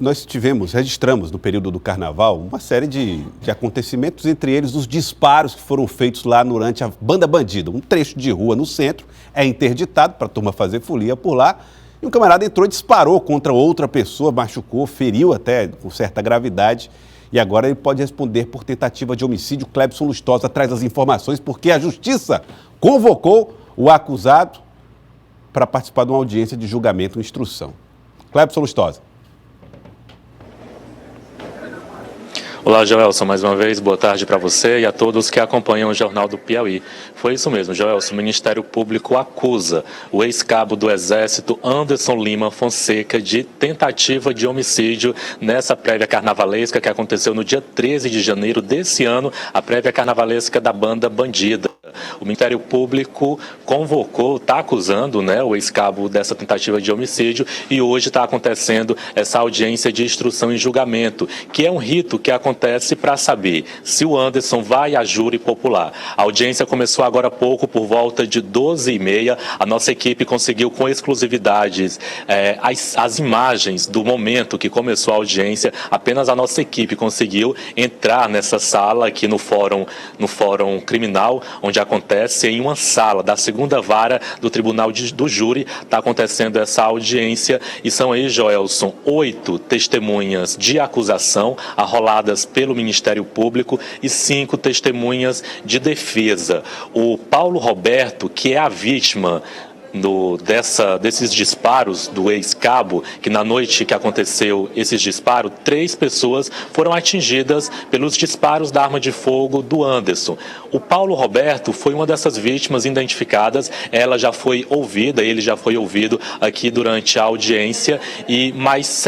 Nós registramos no período do Carnaval uma série de acontecimentos, entre eles os disparos que foram feitos lá durante a Banda Bandida. Um trecho de rua no centro é interditado para a turma fazer folia por lá e um camarada entrou e disparou contra outra pessoa, machucou, feriu até com certa gravidade e agora ele pode responder por tentativa de homicídio. Clebson Lustosa traz as informações porque a Justiça convocou o acusado para participar de uma audiência de julgamento e instrução. Clebson Lustosa. Olá, Joelson, mais uma vez, boa tarde para você e a todos que acompanham o Jornal do Piauí. Foi isso mesmo, Joelson, o Ministério Público acusa o ex-cabo do Exército, Anderson Lima Fonseca, de tentativa de homicídio nessa prévia carnavalesca que aconteceu no dia 13 de janeiro desse ano, a prévia carnavalesca da Banda Bandida. O Ministério Público convocou, está acusando, o ex-cabo dessa tentativa de homicídio e hoje está acontecendo essa audiência de instrução e julgamento, que é um rito que acontece para saber se o Anderson vai a júri popular. A audiência começou agora há pouco, por volta de 12h30. A nossa equipe conseguiu com exclusividades as imagens do momento que começou a audiência. Apenas a nossa equipe conseguiu entrar nessa sala aqui no fórum criminal, onde acontece em uma sala da segunda vara do Tribunal do Júri. Está acontecendo essa audiência e são aí, Joelson, 8 testemunhas de acusação arroladas pelo Ministério Público e 5 testemunhas de defesa. O Paulo Roberto, que é a vítima desses disparos do ex-cabo, que na noite que aconteceu esses disparos, 3 pessoas foram atingidas pelos disparos da arma de fogo do Anderson. O Paulo Roberto foi uma dessas vítimas identificadas, ele já foi ouvido aqui durante a audiência e mais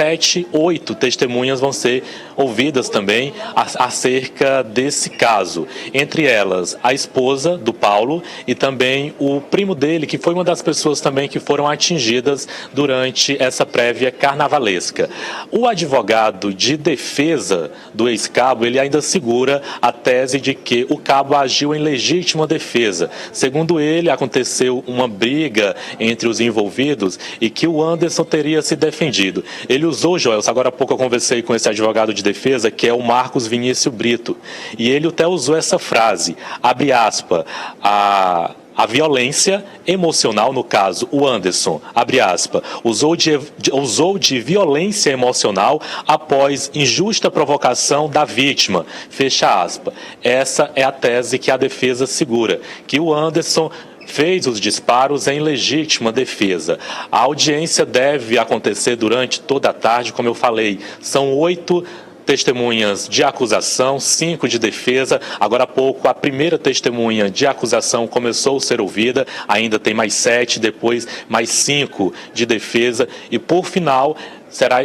8 testemunhas vão ser ouvidas também acerca desse caso. Entre elas, a esposa do Paulo e também o primo dele, que foi uma das pessoas também que foram atingidas durante essa prévia carnavalesca. O advogado de defesa do ex-cabo, ele ainda segura a tese de que o cabo agiu em legítima defesa. Segundo ele, aconteceu uma briga entre os envolvidos e que o Anderson teria se defendido. Ele usou, Joel, agora há pouco eu conversei com esse advogado de defesa, que é o Marcos Vinícius Brito, e ele até usou essa frase, abre aspas, a violência emocional, no caso, o Anderson, abre aspas, usou de violência emocional após injusta provocação da vítima, fecha aspas. Essa é a tese que a defesa segura, que o Anderson fez os disparos em legítima defesa. A audiência deve acontecer durante toda a tarde, como eu falei, são 8 testemunhas de acusação, 5 de defesa. Agora há pouco, a primeira testemunha de acusação começou a ser ouvida, ainda tem mais 7, depois mais 5 de defesa e, por final,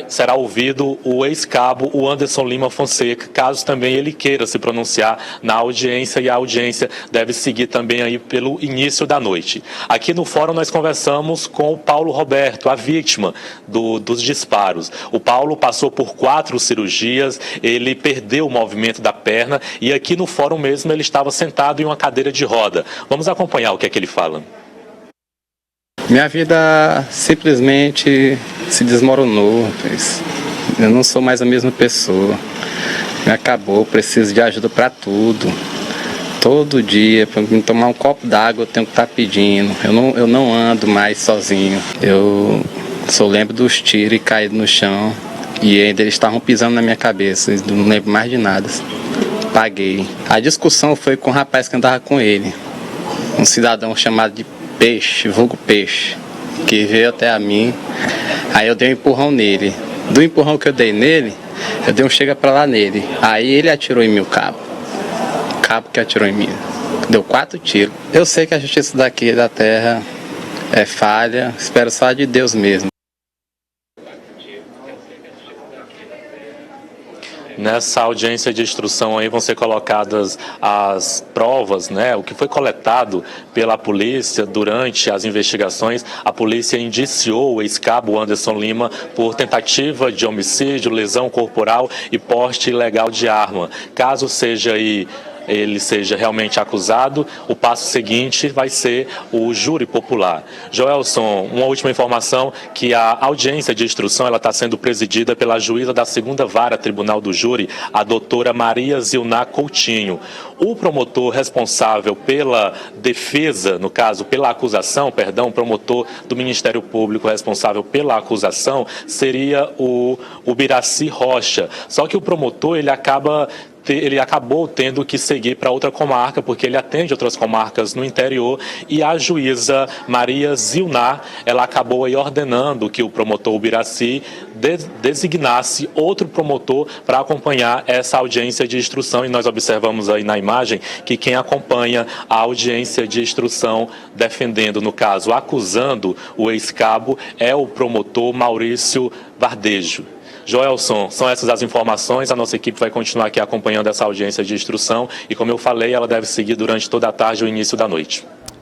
será ouvido o ex-cabo, o Anderson Lima Fonseca, caso também ele queira se pronunciar na audiência, e a audiência deve seguir também aí pelo início da noite. Aqui no fórum nós conversamos com o Paulo Roberto, a vítima dos disparos. O Paulo passou por 4 cirurgias, ele perdeu o movimento da perna e aqui no fórum mesmo ele estava sentado em uma cadeira de roda. Vamos acompanhar o que é que ele fala. Minha vida simplesmente se desmoronou, eu não sou mais a mesma pessoa, me acabou, preciso de ajuda para tudo. Todo dia, para me tomar um copo d'água, eu tenho que estar pedindo, eu não ando mais sozinho. Eu só lembro dos tiros e caído no chão, e ainda eles estavam pisando na minha cabeça, eu não lembro mais de nada. Paguei. A discussão foi com o rapaz que andava com ele, um cidadão chamado de Peixe, vulgo Peixe, que veio até a mim. Aí eu dei um empurrão nele. Do empurrão que eu dei nele, eu dei um chega pra lá nele. Aí ele atirou em mim o cabo. O cabo que atirou em mim. Deu 4 tiros. Eu sei que a justiça daqui da terra é falha, espero só de Deus mesmo. Nessa audiência de instrução aí vão ser colocadas as provas, o que foi coletado pela polícia durante as investigações. A polícia indiciou o ex-cabo Anderson Lima por tentativa de homicídio, lesão corporal e porte ilegal de arma. Caso seja aí ele seja realmente acusado, o passo seguinte vai ser o júri popular. Joelson, uma última informação, que a audiência de instrução está sendo presidida pela juíza da 2ª Vara Tribunal do Júri, a doutora Maria Zilná Coutinho. O promotor responsável pela defesa, no caso, pela acusação, o promotor do Ministério Público responsável pela acusação seria o Ubiraci Rocha. Só que o promotor, ele acabou tendo que seguir para outra comarca, porque ele atende outras comarcas no interior, e a juíza Maria Zilná, ela acabou aí ordenando que o promotor Ubiraci designasse outro promotor para acompanhar essa audiência de instrução, e nós observamos aí na imagem que quem acompanha a audiência de instrução defendendo, no caso, acusando o ex-cabo, é o promotor Maurício Vardejo. Joelson, são essas as informações, a nossa equipe vai continuar aqui acompanhando essa audiência de instrução e, como eu falei, ela deve seguir durante toda a tarde e o início da noite.